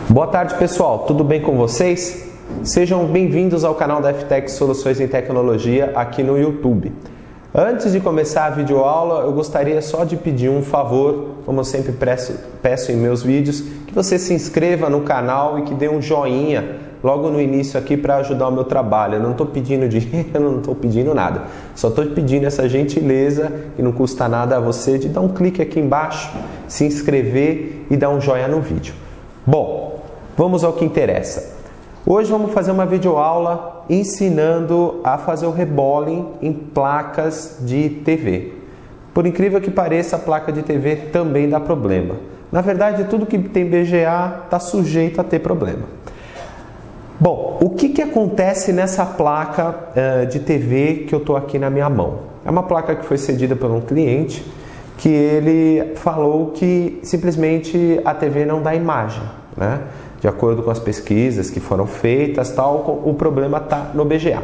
Boa tarde, pessoal, tudo bem com vocês? Sejam bem-vindos ao canal da FTech Soluções em Tecnologia aqui no YouTube. Antes de começar a videoaula, eu gostaria só de pedir um favor, como eu sempre peço em meus vídeos, que você se inscreva no canal e que dê um joinha logo no início aqui para ajudar o meu trabalho. Eu não estou pedindo dinheiro, eu não estou pedindo nada. Só estou pedindo essa gentileza, que não custa nada a você, de dar um clique aqui embaixo, se inscrever e dar um joinha no vídeo. Bom, vamos ao que interessa. Hoje vamos fazer uma videoaula ensinando a fazer o rebolling em placas de TV. Por incrível que pareça, a placa de TV também dá problema. Na verdade, tudo que tem BGA está sujeito a ter problema. Bom, o que acontece nessa placa de TV que eu estou aqui na minha mão? É uma placa que foi cedida por um cliente que ele falou que simplesmente a TV não dá imagem, né? De acordo com as pesquisas que foram feitas, tal, o problema está no BGA.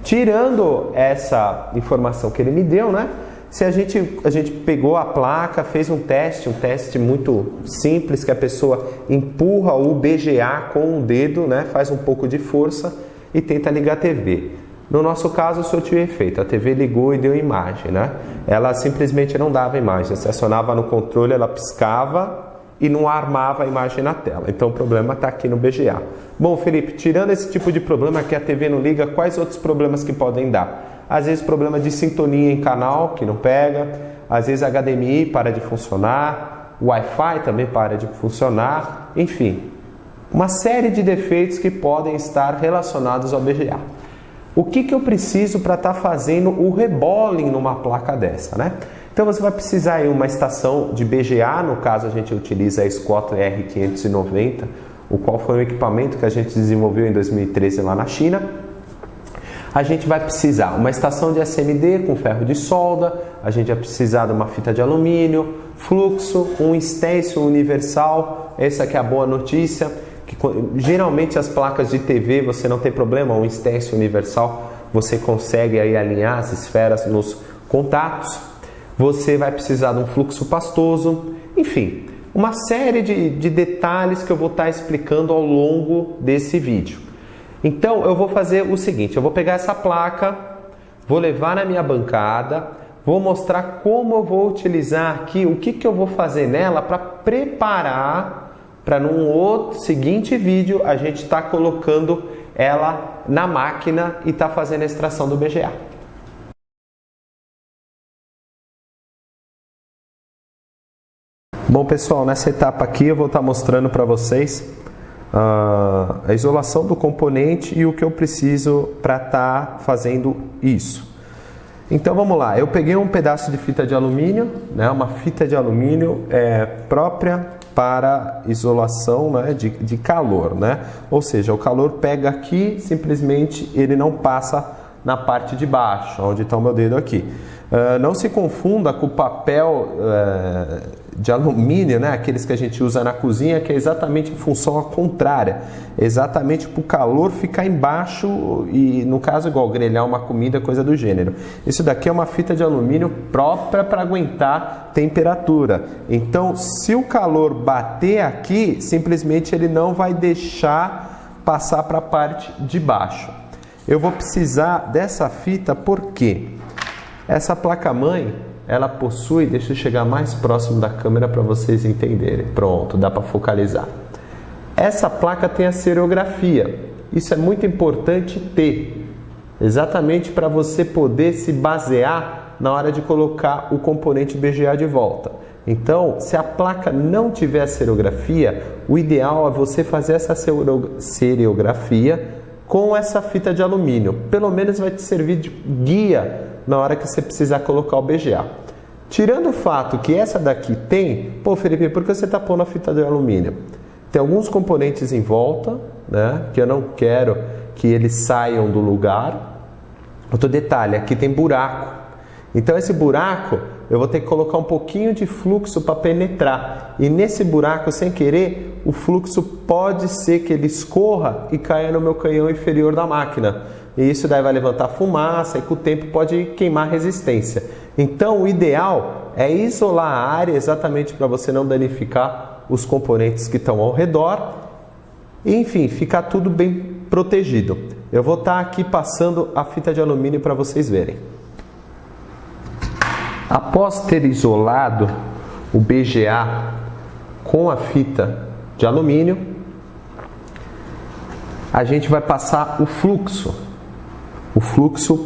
Tirando essa informação que ele me deu, né? Se a gente pegou a placa, fez um teste muito simples, que a pessoa empurra o BGA com o dedo, né? Faz um pouco de força e tenta ligar a TV. No nosso caso, surtiu efeito. A TV ligou e deu imagem, né? Ela simplesmente não dava imagem. Você acionava no controle, ela piscava e não armava a imagem na tela. Então o problema está aqui no BGA. Bom, Felipe, tirando esse tipo de problema que a TV não liga, quais outros problemas que podem dar? Às vezes problema de sintonia em canal, que não pega. Às vezes HDMI para de funcionar. O Wi-Fi também para de funcionar. Enfim, uma série de defeitos que podem estar relacionados ao BGA. O que eu preciso para estar fazendo o rebolling numa placa dessa, né? Então você vai precisar de uma estação de BGA, no caso a gente utiliza a Squattle R590, o qual foi um equipamento que a gente desenvolveu em 2013 lá na China. A gente vai precisar uma estação de SMD com ferro de solda, a gente vai precisar de uma fita de alumínio, fluxo, um stencil universal, essa aqui é a boa notícia, que geralmente as placas de TV você não tem problema, um stencil universal você consegue aí alinhar as esferas nos contatos. Você vai precisar de um fluxo pastoso, enfim, uma série de detalhes que eu vou estar explicando ao longo desse vídeo. Então eu vou fazer o seguinte, eu vou pegar essa placa, vou levar na minha bancada, vou mostrar como eu vou utilizar aqui, o que eu vou fazer nela para preparar para num outro seguinte vídeo a gente está colocando ela na máquina e está fazendo a extração do BGA. Bom, pessoal, nessa etapa aqui eu vou estar mostrando para vocês a isolação do componente e o que eu preciso para estar fazendo isso. Então vamos lá, eu peguei um pedaço de fita de alumínio, né, uma fita de alumínio própria para isolação, né, de calor, né? Ou seja, o calor pega aqui, simplesmente ele não passa na parte de baixo, onde está o meu dedo aqui. Não se confunda com o papel de alumínio, né? Aqueles que a gente usa na cozinha, que é exatamente em função contrária, exatamente para o calor ficar embaixo e, no caso, igual grelhar uma comida, coisa do gênero. Isso daqui é uma fita de alumínio própria para aguentar temperatura. Então, se o calor bater aqui, simplesmente ele não vai deixar passar para a parte de baixo. Eu vou precisar dessa fita porque essa placa-mãe, ela possui, deixa eu chegar mais próximo da câmera para vocês entenderem. Pronto, dá para focalizar. Essa placa tem a serigrafia. Isso é muito importante ter, exatamente para você poder se basear na hora de colocar o componente BGA de volta. Então, se a placa não tiver a serigrafia, o ideal é você fazer essa serigrafia com essa fita de alumínio. Pelo menos vai te servir de guia na hora que você precisar colocar o BGA. Tirando o fato que essa daqui tem, pô, Felipe, por que você está pondo a fita de alumínio? Tem alguns componentes em volta, né, que eu não quero que eles saiam do lugar. Outro detalhe, aqui tem buraco. Então esse buraco eu vou ter que colocar um pouquinho de fluxo para penetrar. E nesse buraco, sem querer, o fluxo pode ser que ele escorra e caia no meu canhão inferior da máquina. E isso daí vai levantar fumaça e com o tempo pode queimar resistência. Então o ideal é isolar a área exatamente para você não danificar os componentes que estão ao redor Enfim, ficar tudo bem protegido. Eu vou estar aqui passando a fita de alumínio para vocês verem. Após ter isolado o BGA com a fita de alumínio, a gente vai passar o fluxo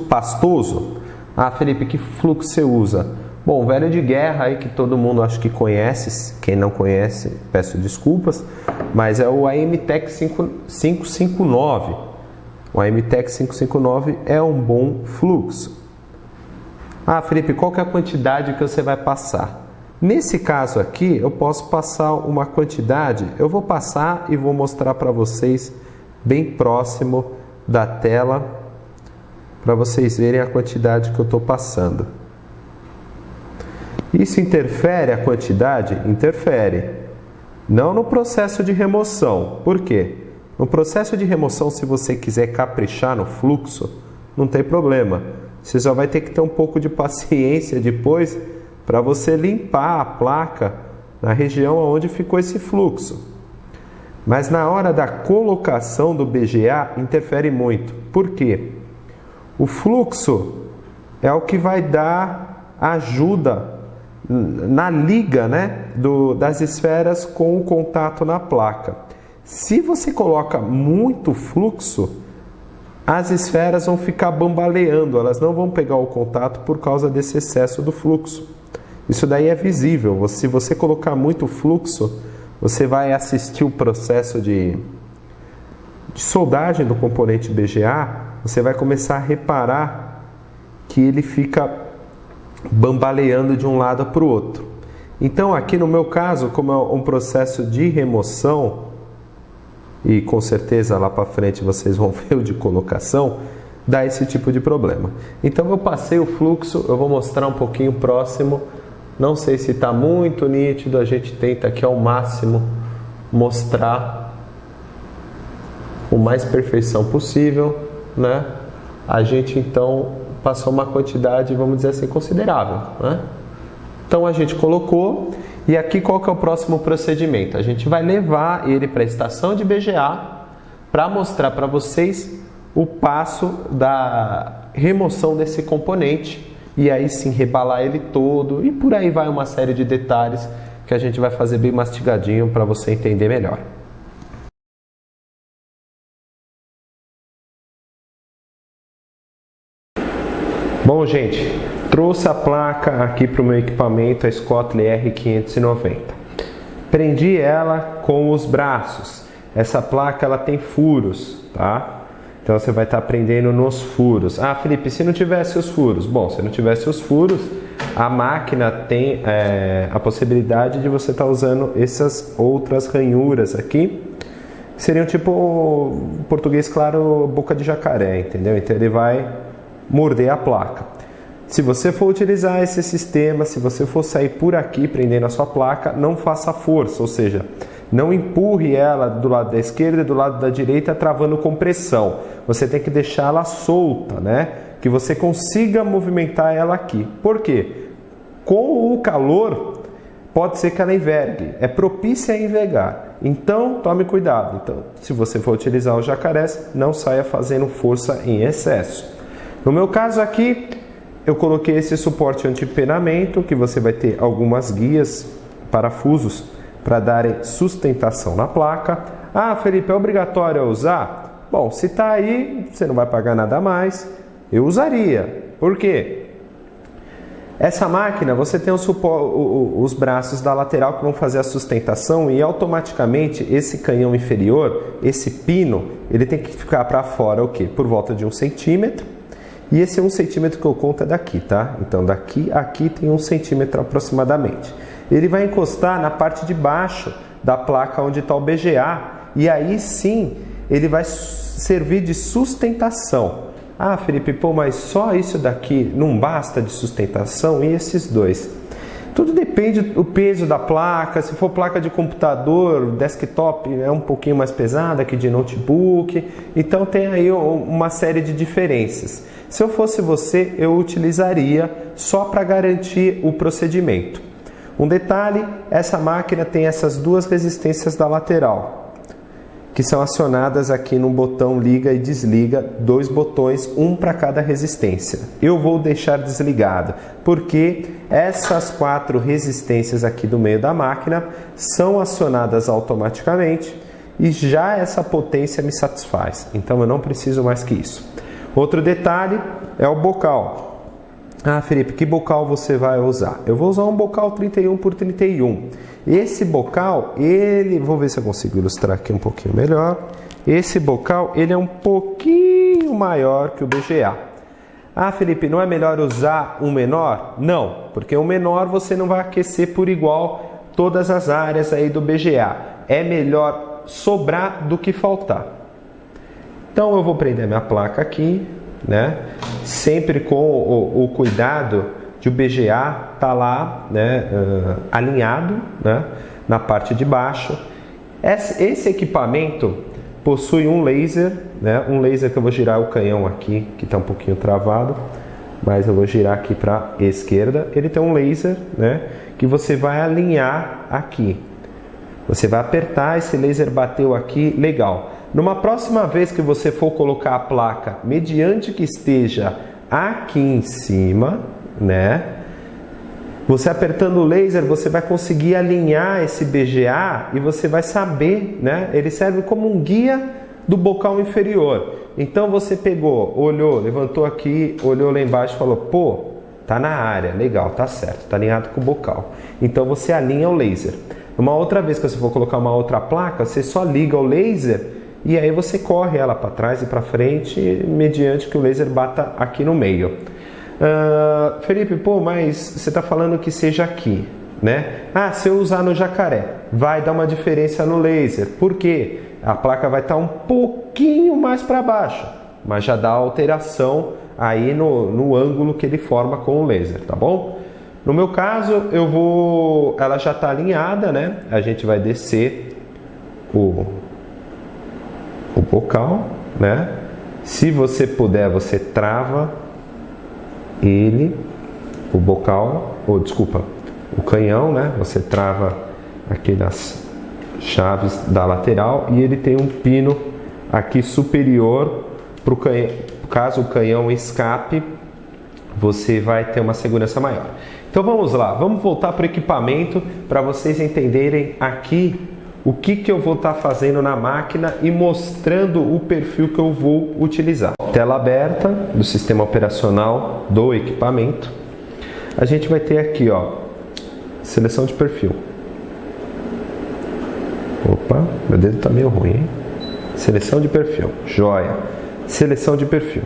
pastoso. Ah, Felipe, que fluxo você usa? Bom, o velho de guerra aí que todo mundo acho que conhece, quem não conhece, peço desculpas, mas é o AMTEC 559. O AMTEC 559 é um bom fluxo. Ah, Felipe, qual que é a quantidade que você vai passar? Nesse caso aqui, eu posso passar uma quantidade, eu vou passar e vou mostrar para vocês bem próximo da tela, para vocês verem a quantidade que eu estou passando. Isso interfere a quantidade? Interfere. Não no processo de remoção. Por quê? No processo de remoção, se você quiser caprichar no fluxo, não tem problema. Você só vai ter que ter um pouco de paciência depois para você limpar a placa na região onde ficou esse fluxo. Mas na hora da colocação do BGA interfere muito. Por quê? O fluxo é o que vai dar ajuda na liga, né, das esferas com o contato na placa. Se você coloca muito fluxo, as esferas vão ficar bambaleando, elas não vão pegar o contato por causa desse excesso do fluxo. Isso daí é visível. Se você colocar muito fluxo, você vai assistir o processo de soldagem do componente BGA, você vai começar a reparar que ele fica bambaleando de um lado para o outro. Então aqui no meu caso, como é um processo de remoção, e com certeza lá para frente vocês vão ver o de colocação, dá esse tipo de problema. Então eu passei o fluxo, eu vou mostrar um pouquinho próximo, não sei se está muito nítido, a gente tenta aqui ao máximo mostrar o mais perfeição possível, né? A gente então passou uma quantidade, vamos dizer assim, considerável, né? Então a gente colocou, e aqui qual que é o próximo procedimento? A gente vai levar ele para a estação de BGA para mostrar para vocês o passo da remoção desse componente, e aí sim rebalar ele todo, e por aí vai uma série de detalhes que a gente vai fazer bem mastigadinho para você entender melhor. Bom, gente, trouxe a placa aqui para o meu equipamento, a Scott LR590. Prendi ela com os braços. Essa placa ela tem furos, tá? Então você vai estar prendendo nos furos. Ah, Felipe, se não tivesse os furos? Bom, se não tivesse os furos, a máquina tem a possibilidade de você estar usando essas outras ranhuras aqui. Seriam tipo, em português claro, boca de jacaré, entendeu? Então ele vai morder a placa. Se você for utilizar esse sistema, se você for sair por aqui prendendo a sua placa, não faça força, ou seja, não empurre ela do lado da esquerda e do lado da direita travando com pressão. Você tem que deixar ela solta, né? Que você consiga movimentar ela aqui. Por quê? Com o calor, pode ser que ela envergue. É propícia a envergar. Então, tome cuidado. Então, se você for utilizar os jacarés, não saia fazendo força em excesso. No meu caso aqui, eu coloquei esse suporte anti-empenamento, que você vai ter algumas guias, parafusos, para darem sustentação na placa. Ah, Felipe, é obrigatório usar? Bom, se está aí, você não vai pagar nada a mais. Eu usaria. Por quê? Essa máquina, você tem os braços da lateral que vão fazer a sustentação e automaticamente esse canhão inferior, esse pino, ele tem que ficar para fora o quê? Por volta de 1 centímetro. E esse 1 centímetro que eu conto é daqui, tá? Então daqui a aqui tem 1 centímetro aproximadamente. Ele vai encostar na parte de baixo da placa onde está o BGA e aí sim ele vai servir de sustentação. Ah, Felipe, pô, mas só isso daqui não basta de sustentação? E esses dois? Tudo depende do peso da placa. Se for placa de computador, desktop é um pouquinho mais pesada que de notebook. Então tem aí uma série de diferenças. Se eu fosse você, eu utilizaria só para garantir o procedimento. Um detalhe, essa máquina tem essas duas resistências da lateral. que são acionadas aqui no botão liga e desliga, 2 botões, um para cada resistência. Eu vou deixar desligado, porque essas 4 resistências aqui do meio da máquina são acionadas automaticamente e já essa potência me satisfaz, então eu não preciso mais que isso. Outro detalhe é o bocal. Ah, Felipe, que bocal você vai usar? Eu vou usar um bocal 31 por 31. Esse bocal, vou ver se eu consigo ilustrar aqui um pouquinho melhor. Esse bocal, ele é um pouquinho maior que o BGA. Ah, Felipe, não é melhor usar um menor? Não, porque o menor você não vai aquecer por igual todas as áreas aí do BGA. É melhor sobrar do que faltar. Então eu vou prender minha placa aqui, né? Sempre com o cuidado de o BGA tá lá, né, alinhado, né, na parte de baixo. Esse equipamento possui um laser, né, um laser que eu vou girar o canhão aqui, que está um pouquinho travado, mas eu vou girar aqui para a esquerda. Ele tem um laser, né, que você vai alinhar aqui. Você vai apertar, esse laser bateu aqui, legal. Numa próxima vez que você for colocar a placa, mediante que esteja aqui em cima, né? Você apertando o laser, você vai conseguir alinhar esse BGA e você vai saber, né? Ele serve como um guia do bocal inferior. Então você pegou, olhou, levantou aqui, olhou lá embaixo e falou, pô, tá na área, legal, tá certo, tá alinhado com o bocal. Então você alinha o laser. Uma outra vez que você for colocar uma outra placa, você só liga o laser e aí você corre ela para trás e para frente, mediante que o laser bata aqui no meio. Felipe, pô, mas você está falando que seja aqui, né? Ah, se eu usar no jacaré, vai dar uma diferença no laser. Por quê? A placa vai estar um pouquinho mais para baixo, mas já dá alteração aí no ângulo que ele forma com o laser, tá bom? No meu caso, ela já está alinhada, né? A gente vai descer o bocal, né? Se você puder, você trava o bocal, o canhão, né? Você trava aqui nas chaves da lateral e ele tem um pino aqui superior para o canhão. Caso o canhão escape, você vai ter uma segurança maior. Então vamos lá, vamos voltar para o equipamento para vocês entenderem aqui o que eu vou estar fazendo na máquina e mostrando o perfil que eu vou utilizar. Tela aberta do sistema operacional do equipamento. A gente vai ter aqui, ó, seleção de perfil. Opa, meu dedo tá meio ruim, hein? Seleção de perfil, joia. Seleção de perfil.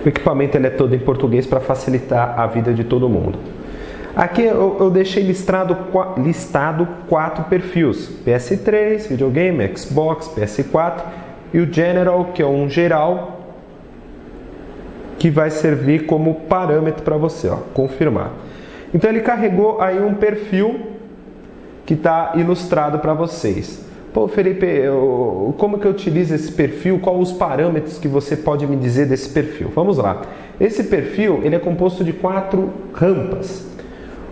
O equipamento ele é todo em português para facilitar a vida de todo mundo. Aqui eu deixei listado 4 perfis, PS3, videogame, Xbox, PS4 e o General, que é um geral, que vai servir como parâmetro para você, ó, confirmar. Então ele carregou aí um perfil que está ilustrado para vocês. Pô, Felipe, como que eu utilizo esse perfil? Quais os parâmetros que você pode me dizer desse perfil? Vamos lá. Esse perfil ele é composto de 4 rampas.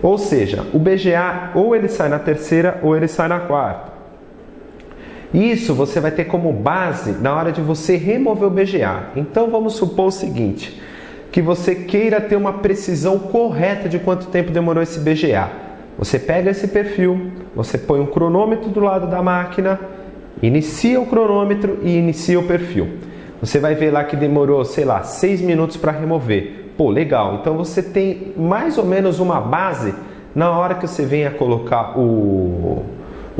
Ou seja, o BGA ou ele sai na terceira ou ele sai na quarta. Isso você vai ter como base na hora de você remover o BGA. Então vamos supor o seguinte, que você queira ter uma precisão correta de quanto tempo demorou esse BGA. Você pega esse perfil, você põe um cronômetro do lado da máquina, inicia o cronômetro e inicia o perfil. Você vai ver lá que demorou, sei lá, 6 minutos para remover. Pô, legal. Então você tem mais ou menos uma base na hora que você venha colocar o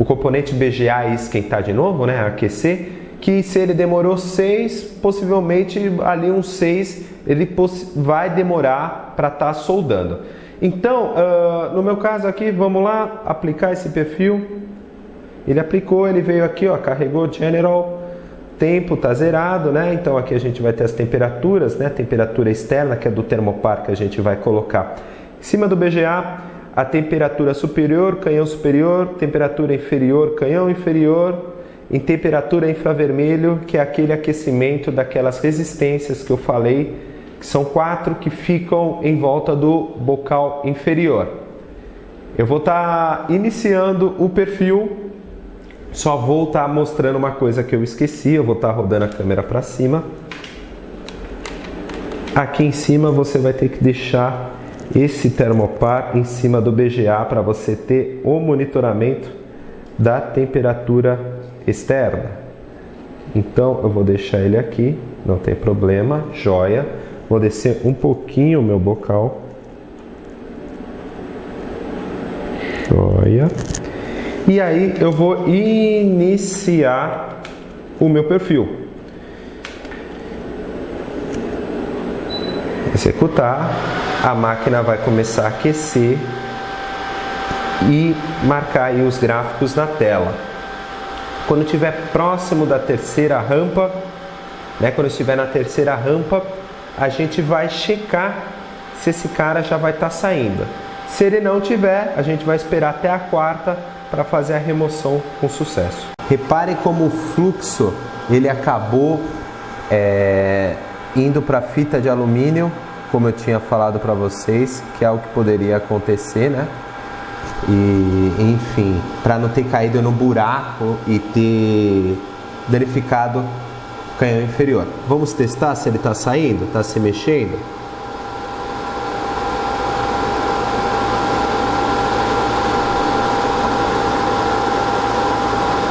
componente BGA e esquentar de novo, né, aquecer, que se ele demorou 6, possivelmente ali uns 6 ele vai demorar para estar soldando. Então, no meu caso aqui, vamos lá, aplicar esse perfil. Ele aplicou, ele veio aqui, ó, carregou General, tempo está zerado, né? Então aqui a gente vai ter as temperaturas, né? Temperatura externa, que é do termopar, que a gente vai colocar em cima do BGA, a temperatura superior, canhão superior, temperatura inferior, canhão inferior, em temperatura infravermelho, que é aquele aquecimento daquelas resistências que eu falei, que são 4 que ficam em volta do bocal inferior. Eu vou estar iniciando o perfil Só vou estar mostrando uma coisa que eu esqueci, eu vou estar rodando a câmera para cima. Aqui em cima você vai ter que deixar esse termopar em cima do BGA para você ter o monitoramento da temperatura externa. Então eu vou deixar ele aqui, não tem problema, joia. Vou descer um pouquinho o meu bocal. Joia. E aí eu vou iniciar o meu perfil. Executar, a máquina vai começar a aquecer e marcar aí os gráficos na tela. Quando estiver próximo da terceira rampa, quando estiver na terceira rampa, a gente vai checar se esse cara já vai estar saindo. Se ele não tiver, a gente vai esperar até a quarta para fazer a remoção com sucesso. Reparem como o fluxo ele acabou indo para a fita de alumínio, como eu tinha falado para vocês, que é o que poderia acontecer, né? E enfim, para não ter caído no buraco e ter danificado o canhão inferior. Vamos testar se ele está saindo, está se mexendo.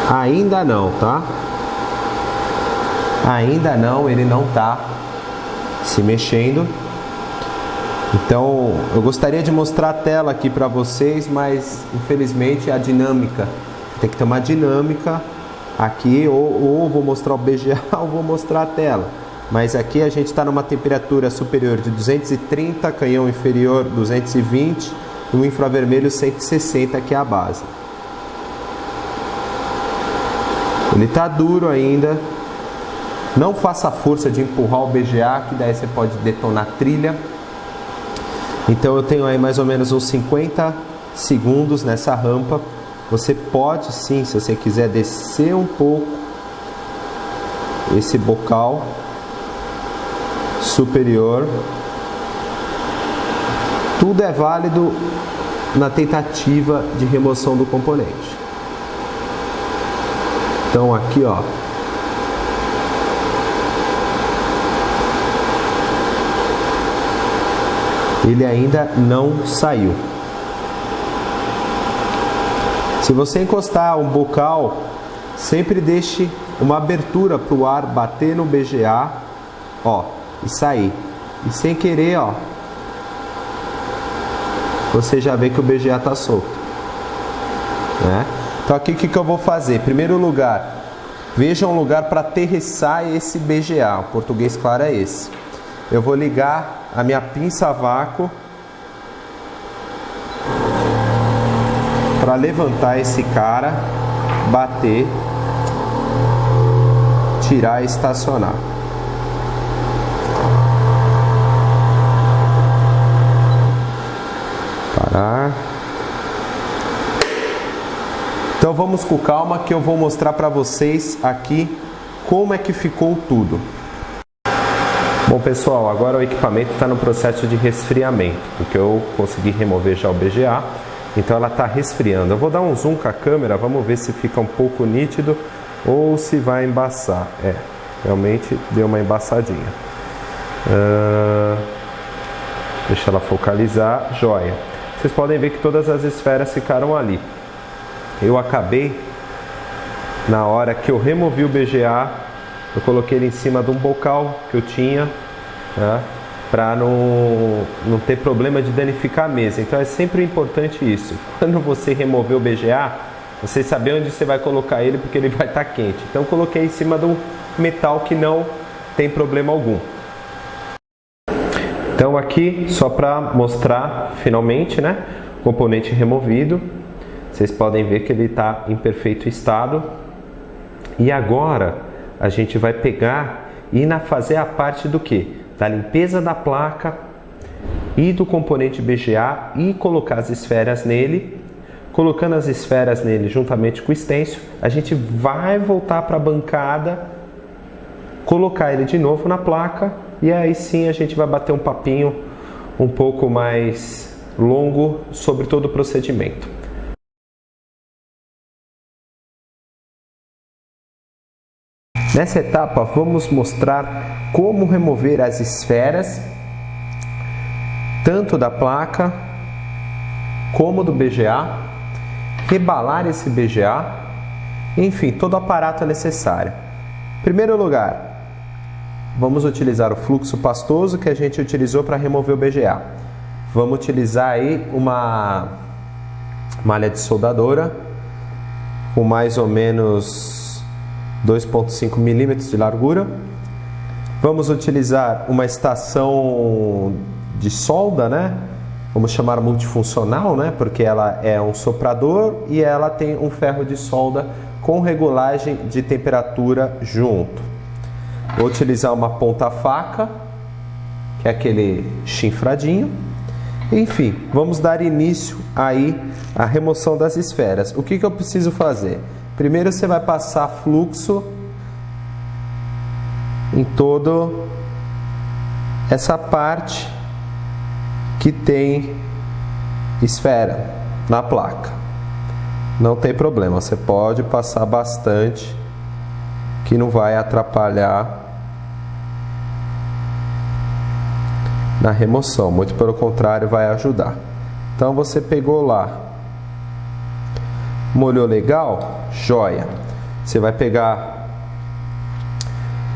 Ainda não, tá? Ainda não, ele não tá se mexendo. Então, eu gostaria de mostrar a tela aqui para vocês, mas infelizmente a dinâmica, tem que ter uma dinâmica aqui, ou vou mostrar o BGA ou vou mostrar a tela. Mas aqui a gente está numa temperatura superior de 230, canhão inferior 220 e o infravermelho 160, que é a base. Ele está duro ainda. Não faça força de empurrar o BGA, que daí você pode detonar a trilha. Então eu tenho aí mais ou menos uns 50 segundos nessa rampa. Você pode sim, se você quiser, descer um pouco esse bocal superior. Tudo é válido na tentativa de remoção do componente. Então aqui, ó, ele ainda não saiu. Se você encostar um bocal, sempre deixe uma abertura para o ar bater no BGA, ó, e sair. E sem querer, ó, você já vê que o BGA está solto, né? Então aqui o que eu vou fazer? Em primeiro lugar, veja um lugar para aterrissar esse BGA. O português claro é esse. Eu vou ligar a minha pinça a vácuo para levantar esse cara, bater, tirar e estacionar. Parar. Então vamos com calma que eu vou mostrar para vocês aqui como é que ficou tudo. Bom pessoal, agora o equipamento está no processo de resfriamento, porque eu consegui remover já o BGA, então ela está resfriando. Eu vou dar um zoom com a câmera, vamos ver se fica um pouco nítido ou se vai embaçar. Realmente deu uma embaçadinha. Deixa ela focalizar, joia. Vocês podem ver que todas as esferas ficaram ali. Eu acabei, na hora que eu removi o BGA, eu coloquei ele em cima de um bocal que eu tinha, né, para não ter problema de danificar a mesa. Então é sempre importante isso. Quando você remover o BGA, você saber onde você vai colocar ele, porque ele vai estar quente. Então eu coloquei em cima de um metal que não tem problema algum. Então aqui, só para mostrar finalmente, né, o componente removido. Vocês podem ver que ele está em perfeito estado. E agora a gente vai pegar e fazer a parte do que? Da limpeza da placa e do componente BGA e colocar as esferas nele. Colocando as esferas nele juntamente com o stencil, a gente vai voltar para a bancada, colocar ele de novo na placa e aí sim a gente vai bater um papinho um pouco mais longo sobre todo o procedimento. Nessa etapa, vamos mostrar como remover as esferas, tanto da placa como do BGA, rebalar esse BGA, enfim, todo o aparato necessário. Em primeiro lugar, vamos utilizar o fluxo pastoso que a gente utilizou para remover o BGA. Vamos utilizar aí uma malha de soldadora com mais ou menos 2,5 milímetros de largura. Vamos utilizar uma estação de solda, né? Vamos chamar multifuncional, né? Porque ela é um soprador e ela tem um ferro de solda com regulagem de temperatura junto. Vou utilizar uma ponta-faca, que é aquele chinfradinho. Enfim, vamos dar início aí à remoção das esferas. O que eu preciso fazer? Primeiro você vai passar fluxo em toda essa parte que tem esfera na placa. Não tem problema, você pode passar bastante, que não vai atrapalhar na remoção, muito pelo contrário, vai ajudar. Então você pegou lá, molhou legal, joia. Você vai pegar,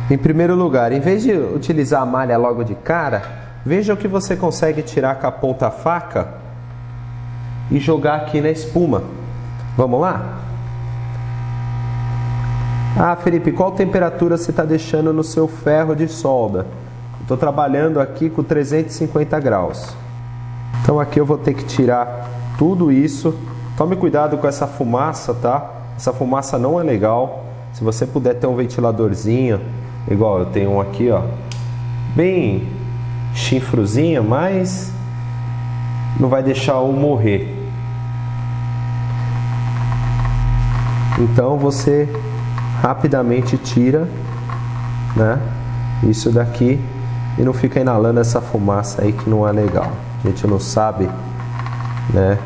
em primeiro lugar, em vez de utilizar a malha logo de cara, veja o que você consegue tirar com a ponta-faca e jogar aqui na espuma. Vamos lá? Ah, Felipe, qual temperatura você está deixando no seu ferro de solda? Estou trabalhando aqui com 350 graus. Então aqui eu vou ter que tirar tudo isso. Tome cuidado com essa fumaça, tá? Essa fumaça não é legal. Se você puder ter um ventiladorzinho, igual eu tenho um aqui, ó, bem chifruzinho, mas não vai deixar eu morrer. Então você rapidamente tira, né, isso daqui e não fica inalando essa fumaça aí que não é legal. A gente não sabe, né,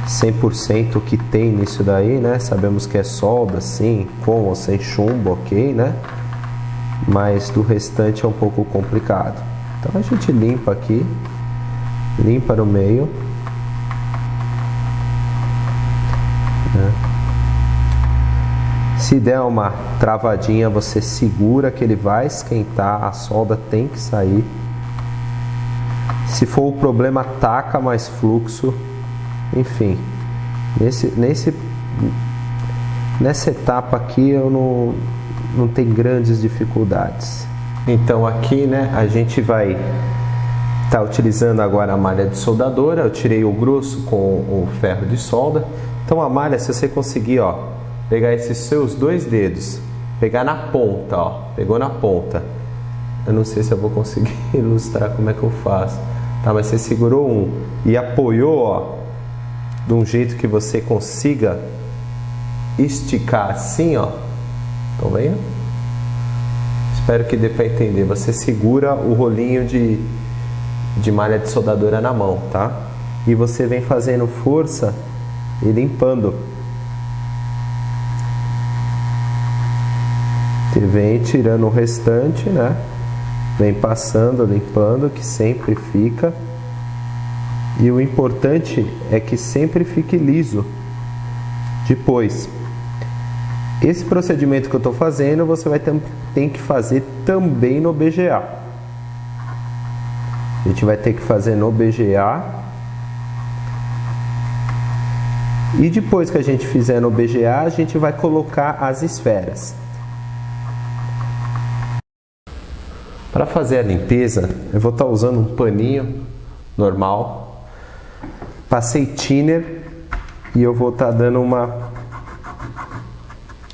100% o que tem nisso daí, né? Sabemos que é solda, sim, com ou sem chumbo, ok, né? Mas do restante é um pouco complicado. Então a gente limpa aqui, limpa no meio, né? Se der uma travadinha, você segura que ele vai esquentar, a solda tem que sair. Se for o problema, taca mais fluxo. Enfim, nessa etapa aqui eu não tem grandes dificuldades. Então aqui, né, a gente vai estar utilizando agora a malha de soldadora. Eu tirei o grosso com o ferro de solda. Então a malha, se você conseguir, ó, pegar esses seus dois dedos, pegar na ponta, ó, pegou na ponta. Eu não sei se eu vou conseguir ilustrar como é que eu faço. Tá, mas você segurou um e apoiou, ó, de um jeito que você consiga esticar assim, ó. Estão vendo? Espero que dê para entender. Você segura o rolinho de malha de soldadora na mão, tá? E você vem fazendo força e limpando. Você vem tirando o restante, né? Vem passando, limpando, que sempre fica. E o importante é que sempre fique liso. Depois, esse procedimento que eu estou fazendo, você vai ter que fazer também no BGA. A gente vai ter que fazer no BGA. E depois que a gente fizer no BGA, a gente vai colocar as esferas. Para fazer a limpeza, eu vou estar usando um paninho normal. Passei thinner e eu vou estar dando uma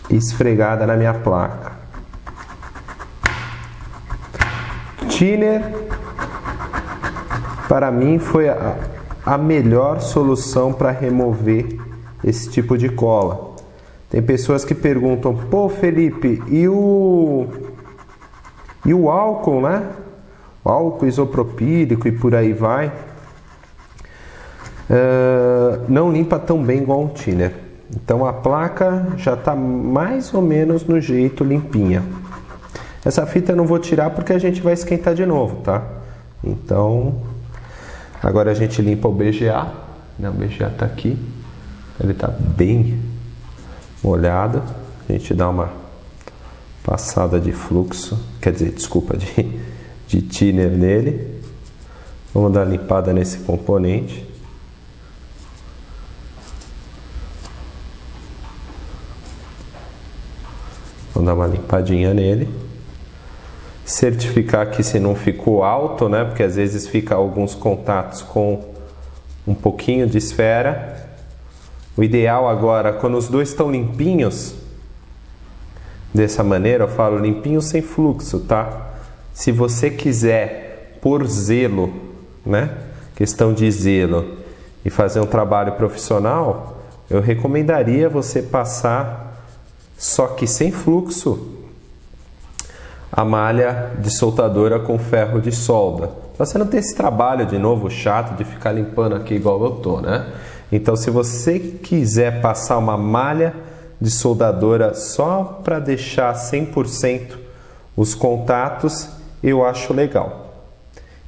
esfregada na minha placa. Thinner, para mim, foi a melhor solução para remover esse tipo de cola. Tem pessoas que perguntam: pô, Felipe, e o álcool, né? O álcool isopropílico e por aí vai. Não limpa tão bem igual um thinner. Então a placa já está mais ou menos no jeito limpinha. Essa fita eu não vou tirar porque a gente vai esquentar de novo, tá? Então, agora a gente limpa o BGA. O BGA tá aqui. Ele tá bem molhado. A gente dá uma passada de fluxo, quer dizer, desculpa, de thinner nele. Vamos dar uma limpada nesse componente. Vamos dar uma limpadinha nele. Certificar que se não ficou alto, né? Porque às vezes fica alguns contatos com um pouquinho de esfera. O ideal agora, quando os dois estão limpinhos, dessa maneira, eu falo limpinho sem fluxo, tá? Se você quiser por zelo, né? Questão de zelo e fazer um trabalho profissional, eu recomendaria você passar, só que sem fluxo, a malha de soltadora com ferro de solda. Pra você não ter esse trabalho de novo chato de ficar limpando aqui igual eu tô, né? Então, se você quiser passar uma malha de soldadora só para deixar 100% os contatos, eu acho legal.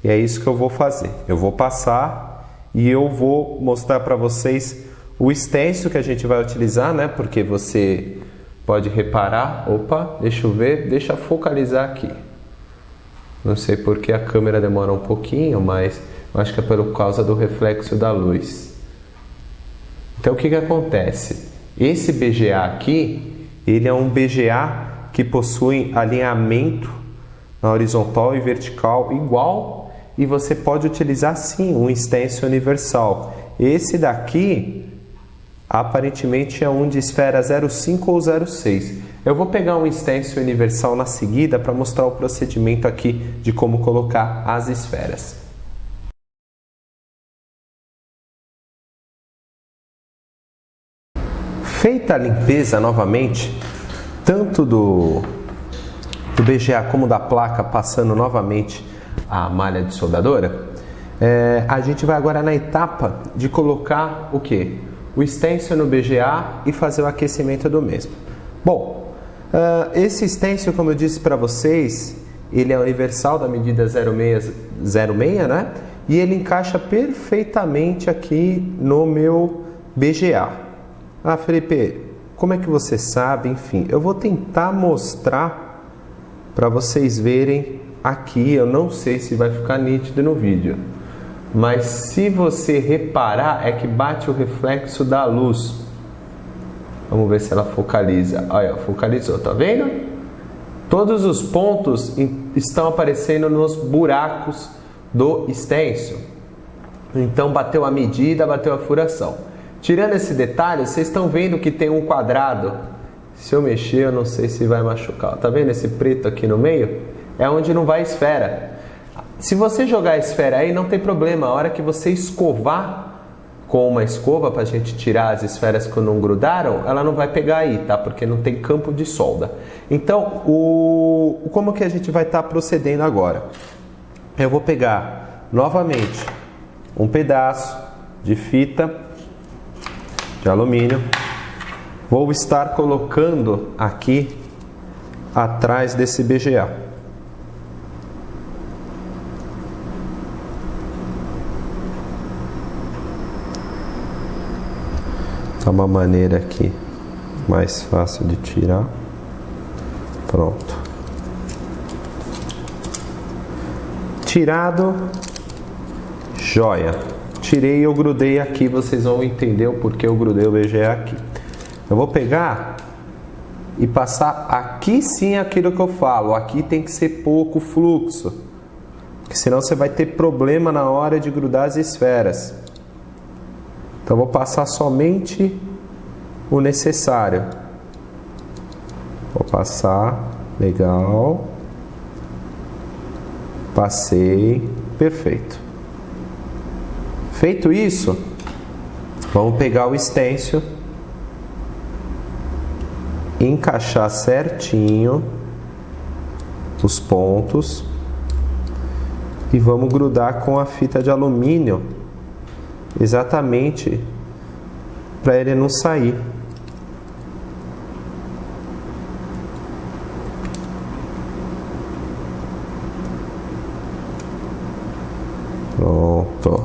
E é isso que eu vou fazer. Eu vou passar e eu vou mostrar para vocês o stencil que a gente vai utilizar, né? Porque você pode reparar, opa, deixa eu ver, deixa eu focalizar aqui. Não sei porque a câmera demora um pouquinho, mas eu acho que é por causa do reflexo da luz. Então o que acontece? Esse BGA aqui, ele é um BGA que possui alinhamento na horizontal e vertical igual, e você pode utilizar sim um stencil universal. Esse daqui aparentemente é um de esfera 0,5 ou 0,6. Eu vou pegar um stencil universal na seguida para mostrar o procedimento aqui de como colocar as esferas. Feita a limpeza novamente, tanto do BGA como da placa, passando novamente a malha de soldadora, a gente vai agora na etapa de colocar o que? O stencil no BGA e fazer o aquecimento do mesmo. Bom, esse stencil, como eu disse para vocês, ele é universal da medida 0,6, né? E ele encaixa perfeitamente aqui no meu BGA. Ah, Felipe, como é que você sabe? Enfim, eu vou tentar mostrar para vocês verem aqui. Eu não sei se vai ficar nítido no vídeo, mas se você reparar, é que bate o reflexo da luz. Vamos ver se ela focaliza. Olha, focalizou, tá vendo? Todos os pontos estão aparecendo nos buracos do stencil. Então bateu a medida, bateu a furação. Tirando esse detalhe, vocês estão vendo que tem um quadrado. Se eu mexer, eu não sei se vai machucar. Tá vendo esse preto aqui no meio? É onde não vai esfera. Se você jogar a esfera aí, não tem problema. A hora que você escovar com uma escova, para a gente tirar as esferas que não grudaram, ela não vai pegar aí, tá? Porque não tem campo de solda. Então, como que a gente vai estar procedendo agora? Eu vou pegar novamente um pedaço de fita de alumínio, vou estar colocando aqui atrás desse BGA. É uma maneira aqui mais fácil de tirar. Pronto. Tirado, joia. Tirei e eu grudei aqui, vocês vão entender o porquê eu grudei o BGA aqui. Eu vou pegar e passar aqui sim aquilo que eu falo. Aqui tem que ser pouco fluxo, porque senão você vai ter problema na hora de grudar as esferas. Então vou passar somente o necessário. Vou passar, legal. Passei, perfeito. Feito isso, vamos pegar o stencil, encaixar certinho os pontos e vamos grudar com a fita de alumínio, exatamente para ele não sair. Pronto.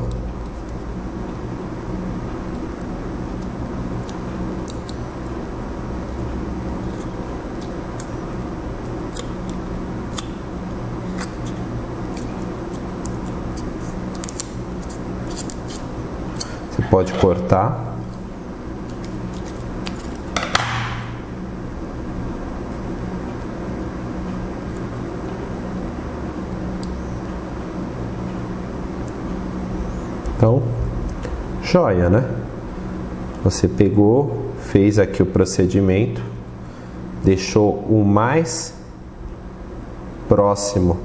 Você pode cortar. Então, joia, né? Você pegou, fez aqui o procedimento, deixou o mais próximo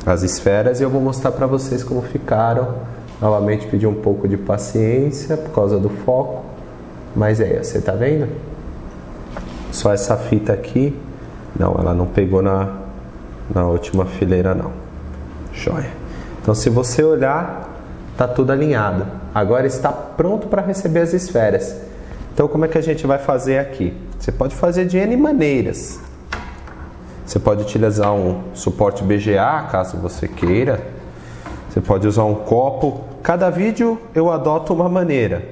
às esferas e eu vou mostrar para vocês como ficaram. Novamente pedir um pouco de paciência por causa do foco, mas aí, você tá vendo? Só essa fita aqui, não, ela não pegou na última fileira não. Joia. Então, se você olhar, tá tudo alinhado. Agora está pronto para receber as esferas. Então, como é que a gente vai fazer aqui? Você pode fazer de N maneiras. Você pode utilizar um suporte BGA, caso você queira. Você pode usar um copo. Cada vídeo eu adoto uma maneira.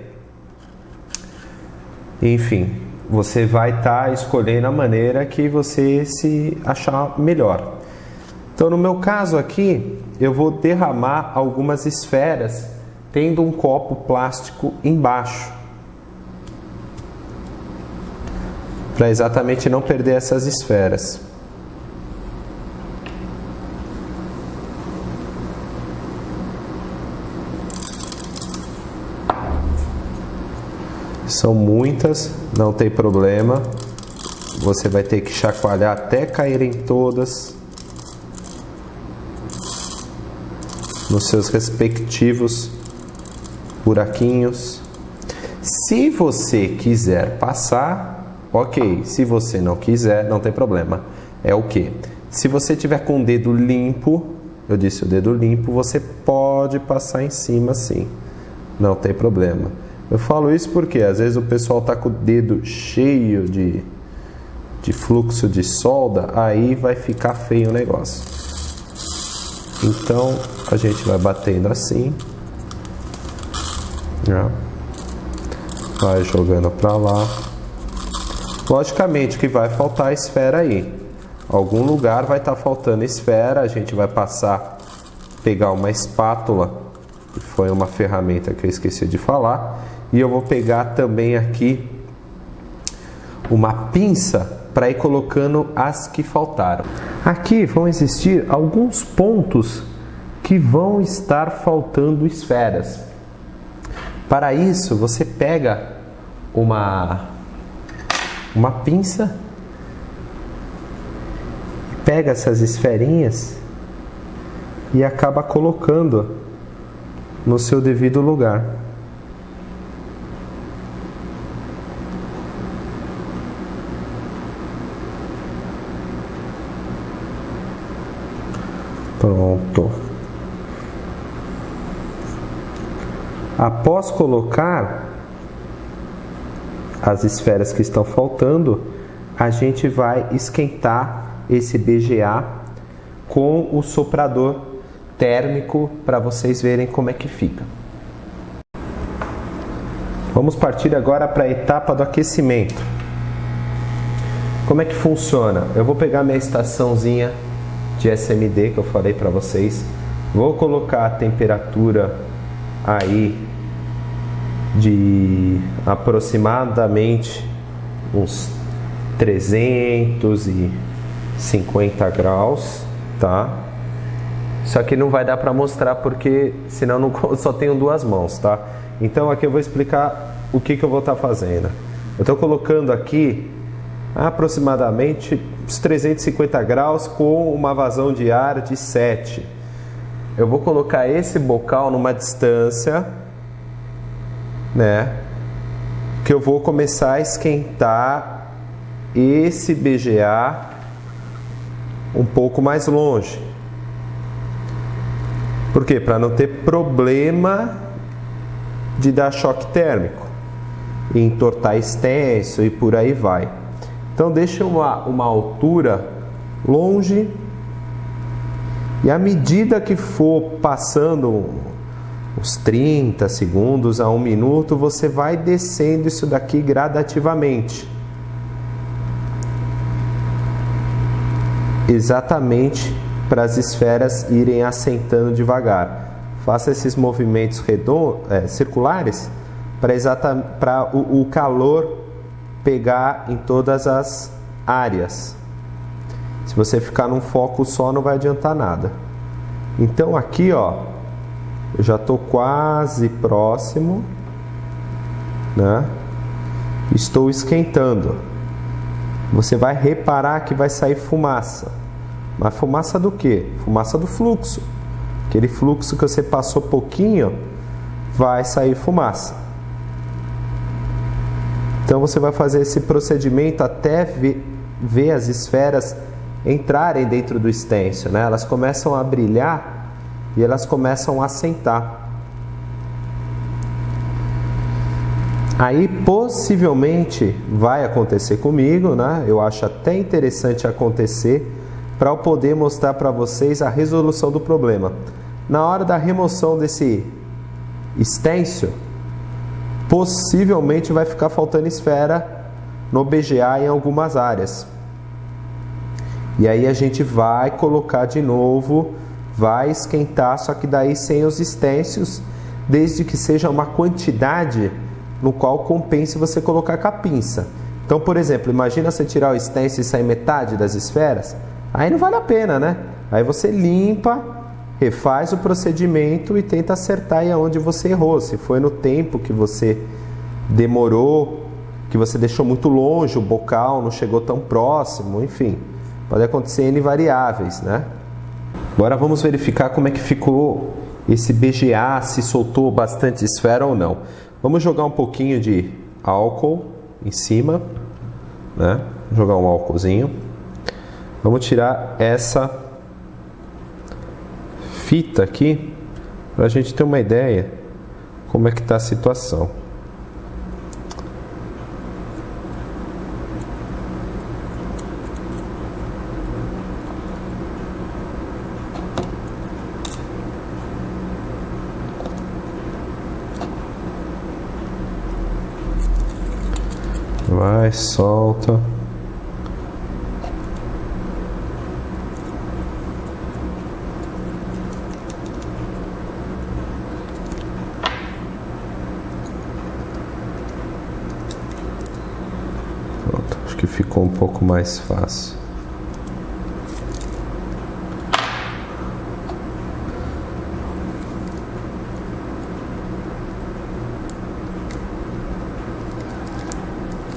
Enfim, você vai estar escolhendo a maneira que você se achar melhor. Então, no meu caso aqui, eu vou derramar algumas esferas tendo um copo plástico embaixo, para exatamente não perder essas esferas. São muitas, não tem problema. Você vai ter que chacoalhar até caírem todas nos seus respectivos buraquinhos. Se você quiser passar, ok. Se você não quiser, não tem problema. É o que? Se você tiver com o dedo limpo, eu disse o dedo limpo, você pode passar em cima sim. Não tem problema. Eu falo isso porque às vezes o pessoal está com o dedo cheio de fluxo de solda, aí vai ficar feio o negócio. Então a gente vai batendo assim, vai jogando para lá. Logicamente que vai faltar esfera aí. Algum lugar vai estar faltando esfera. A gente vai pegar uma espátula, que foi uma ferramenta que eu esqueci de falar, e eu vou pegar também aqui uma pinça para ir colocando as que faltaram. Aqui vão existir alguns pontos que vão estar faltando esferas. Para isso, você pega uma pinça, pega essas esferinhas e acaba colocando no seu devido lugar. Pronto. Após colocar as esferas que estão faltando, a gente vai esquentar esse BGA com o soprador térmico para vocês verem como é que fica. Vamos partir agora para a etapa do aquecimento. Como é que funciona? Eu vou pegar minha estaçãozinha de SMD que eu falei para vocês, vou colocar a temperatura aí de aproximadamente uns 350 graus, tá? Só que não vai dar para mostrar porque senão não, só tenho duas mãos, tá? Então aqui eu vou explicar o que eu vou estar fazendo. Eu estou colocando aqui aproximadamente uns 350 graus com uma vazão de ar de 7. Eu vou colocar esse bocal numa distância, né, que eu vou começar a esquentar esse BGA um pouco mais longe. Por quê? Para não ter problema de dar choque térmico, entortar extenso e por aí vai. Então deixa uma altura longe E à medida que for passando uns 30 segundos a 1 minuto, você vai descendo isso daqui gradativamente. Exatamente para as esferas irem assentando devagar. Faça esses movimentos circulares para o calor pegar em todas as áreas. Se você ficar num foco só, não vai adiantar nada. Então aqui, ó, eu já estou quase próximo, né? Estou esquentando. Você vai reparar que vai sair fumaça. Mas fumaça do quê? Fumaça do fluxo. Aquele fluxo que você passou pouquinho, vai sair fumaça. Então você vai fazer esse procedimento até ver as esferas entrarem dentro do stencil, né? Elas começam a brilhar e elas começam a assentar. Aí possivelmente vai acontecer comigo, né? Eu acho até interessante acontecer para eu poder mostrar para vocês a resolução do problema. Na hora da remoção desse stencil, possivelmente vai ficar faltando esfera no BGA em algumas áreas. E aí a gente vai colocar de novo, vai esquentar, só que daí sem os stencils, desde que seja uma quantidade no qual compense você colocar com a pinça. Então, por exemplo, imagina você tirar o stencil e sair metade das esferas, aí não vale a pena, né? Aí você limpa, refaz o procedimento e tenta acertar aí onde você errou. Se foi no tempo que você demorou, que você deixou muito longe o bocal, não chegou tão próximo, enfim. Pode acontecer N variáveis, né? Agora vamos verificar como é que ficou esse BGA, se soltou bastante esfera ou não. Vamos jogar um pouquinho de álcool em cima, né? Jogar um álcoolzinho. Vamos tirar essa fita aqui para a gente ter uma ideia como é que está a situação. Vai, solta. Pronto, acho que ficou um pouco mais fácil.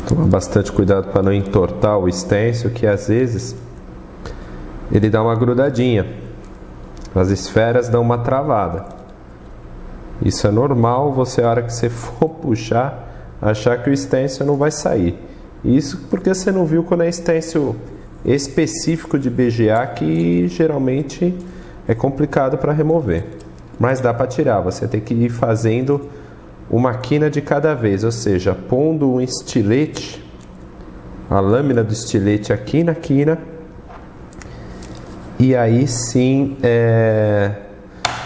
Toma bastante cuidado para não entortar o stencil, que às vezes ele dá uma grudadinha. As esferas dão uma travada. Isso é normal, você, a hora que você for puxar, achar que o stencil não vai sair. Isso porque você não viu quando é stencil específico de BGA, que geralmente é complicado para remover. Mas dá para tirar, você tem que ir fazendo uma quina de cada vez, ou seja, pondo um estilete, a lâmina do estilete aqui na quina, e aí sim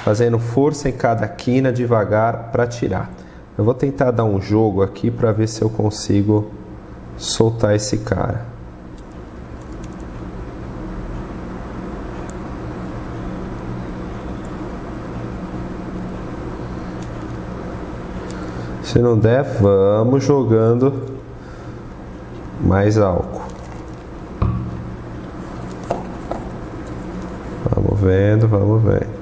fazendo força em cada quina devagar para tirar. Eu vou tentar dar um jogo aqui para ver se eu consigo soltar esse cara. Se não der, vamos jogando mais álcool. Vamos vendo, vamos vendo.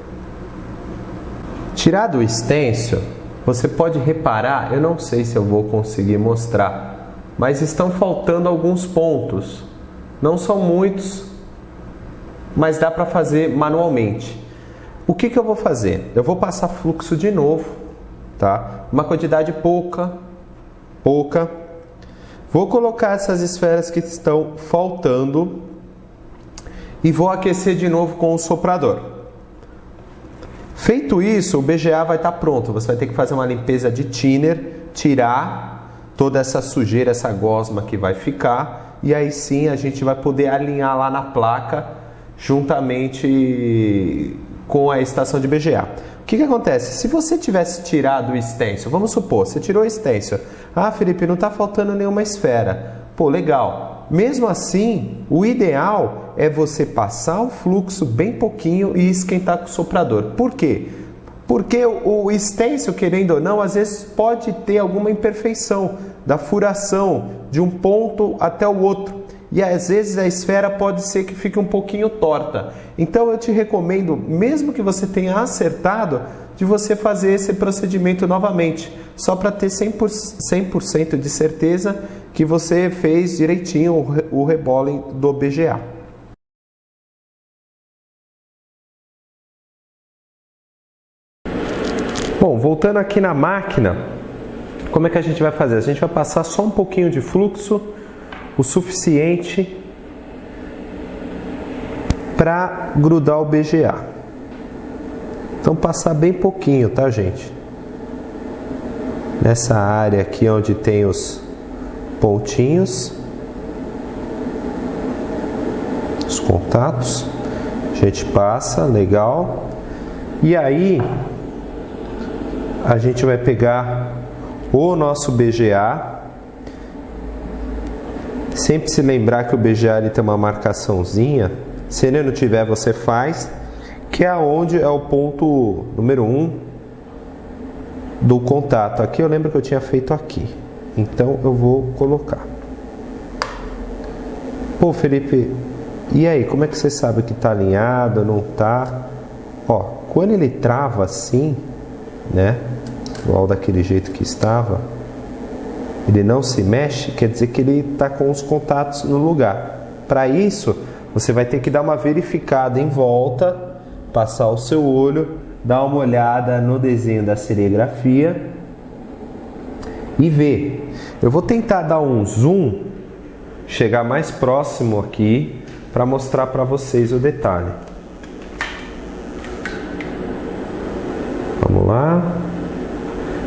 Tirado o stencil, você pode reparar, eu não sei se eu vou conseguir mostrar, mas estão faltando alguns pontos. Não são muitos, mas dá para fazer manualmente. O que eu vou fazer? Eu vou passar fluxo de novo. Tá? Uma quantidade pouca. Vou colocar essas esferas que estão faltando e vou aquecer de novo com o soprador. Feito isso, o BGA vai estar pronto. Você vai ter que fazer uma limpeza de thinner, tirar toda essa sujeira, essa gosma que vai ficar, e aí sim a gente vai poder alinhar lá na placa juntamente com a estação de BGA. O que acontece? Se você tivesse tirado o stencil, vamos supor, você tirou o stencil. Ah, Felipe, não está faltando nenhuma esfera. Pô, legal. Mesmo assim, o ideal é você passar o fluxo bem pouquinho e esquentar com o soprador. Por quê? Porque o stencil, querendo ou não, às vezes pode ter alguma imperfeição da furação de um ponto até o outro. E às vezes a esfera pode ser que fique um pouquinho torta. Então eu te recomendo, mesmo que você tenha acertado, de você fazer esse procedimento novamente, só para ter 100% de certeza que você fez direitinho o rebolem do BGA. Bom, voltando aqui na máquina, como é que a gente vai fazer? A gente vai passar só um pouquinho de fluxo, o suficiente para grudar o BGA. Então passar bem pouquinho, tá, gente? Nessa área aqui onde tem os pontinhos, os contatos, a gente passa, legal. E aí a gente vai pegar o nosso BGA. Sempre se lembrar que o BGA ele tem uma marcaçãozinha. Se ele não tiver, você faz, que é onde é o ponto número 1 do contato. Aqui eu lembro que eu tinha feito aqui, então eu vou colocar. Pô, Felipe, e aí, como é que você sabe que está alinhado, não está? Ó, quando ele trava assim, né, igual daquele jeito que estava, ele não se mexe, quer dizer que ele está com os contatos no lugar. Para isso, você vai ter que dar uma verificada em volta, passar o seu olho, dar uma olhada no desenho da serigrafia e ver. Eu vou tentar dar um zoom, chegar mais próximo aqui, para mostrar para vocês o detalhe. Vamos lá.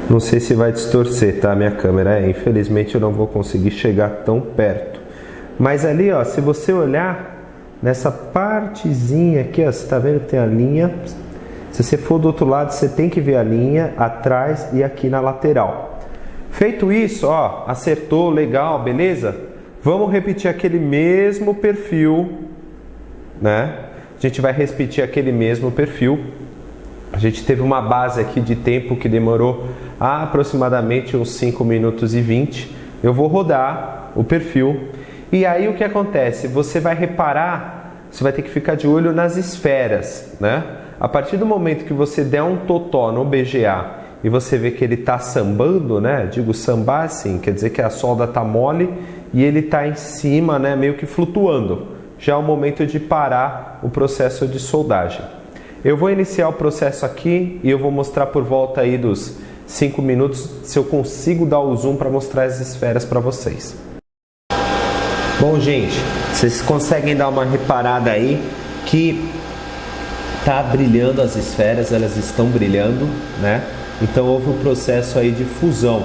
Não sei se vai distorcer, tá, minha câmera? Infelizmente eu não vou conseguir chegar tão perto. Mas ali, ó, se você olhar nessa partezinha aqui, ó, você tá vendo que tem a linha. Se você for do outro lado, você tem que ver a linha atrás e aqui na lateral. Feito isso, ó, acertou, legal, beleza? Vamos repetir aquele mesmo perfil, né? A gente vai repetir aquele mesmo perfil. A gente teve uma base aqui de tempo que demorou aproximadamente uns 5 minutos e 20. Eu vou rodar o perfil. E aí o que acontece? Você vai reparar, você vai ter que ficar de olho nas esferas, né? A partir do momento que você der um totó no BGA e você vê que ele está sambando, né? Digo sambar assim, quer dizer que a solda está mole e ele está em cima, né? Meio que flutuando. Já é o momento de parar o processo de soldagem. Eu vou iniciar o processo aqui e eu vou mostrar por volta aí dos 5 minutos se eu consigo dar o zoom para mostrar as esferas para vocês. Bom, gente, vocês conseguem dar uma reparada aí que tá brilhando as esferas, elas estão brilhando, né? Então houve um processo aí de fusão.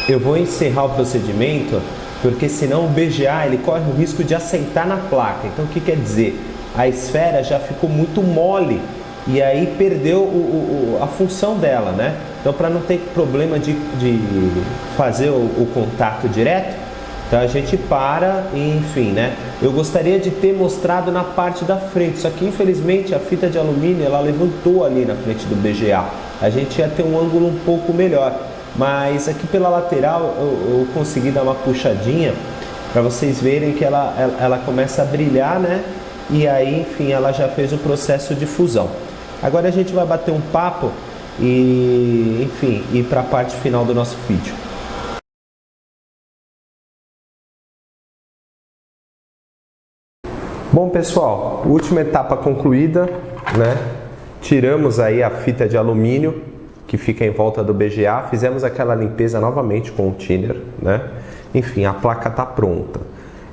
Eu vou encerrar o procedimento porque senão o BGA ele corre o risco de assentar na placa. Então o que quer dizer? A esfera já ficou muito mole e aí perdeu a função dela, né? Então para não ter problema de fazer o contato direto, então a gente para e enfim, né? Eu gostaria de ter mostrado na parte da frente, só que infelizmente a fita de alumínio ela levantou ali na frente do BGA. A gente ia ter um ângulo um pouco melhor, mas aqui pela lateral eu consegui dar uma puxadinha para vocês verem que ela começa a brilhar, né? E aí, enfim, ela já fez o processo de fusão. Agora a gente vai bater um papo e, enfim, ir para a parte final do nosso vídeo. Bom, pessoal, última etapa concluída, né? Tiramos aí a fita de alumínio que fica em volta do BGA, fizemos aquela limpeza novamente com o thinner, né? Enfim, a placa está pronta.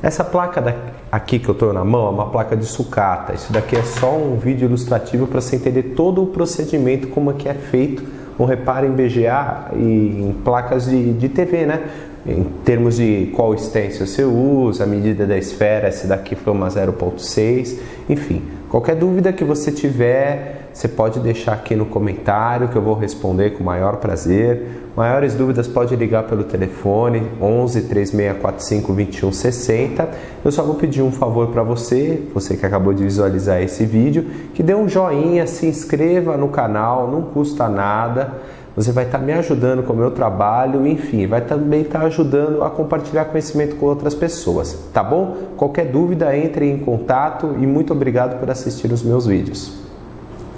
Essa placa aqui que eu estou na mão é uma placa de sucata. Isso daqui é só um vídeo ilustrativo para você entender todo o procedimento, como é que é feito um reparo em BGA e em placas de TV, né? em termos de qual stencil você usa, a medida da esfera, essa daqui foi uma 0.6, enfim, qualquer dúvida que você tiver, você pode deixar aqui no comentário que eu vou responder com o maior prazer. Maiores dúvidas pode ligar pelo telefone 11 3645 2160. Eu só vou pedir um favor para você que acabou de visualizar esse vídeo, que dê um joinha, se inscreva no canal, não custa nada. Você vai estar me ajudando com o meu trabalho, enfim, vai também estar ajudando a compartilhar conhecimento com outras pessoas, tá bom? Qualquer dúvida, entre em contato e muito obrigado por assistir os meus vídeos.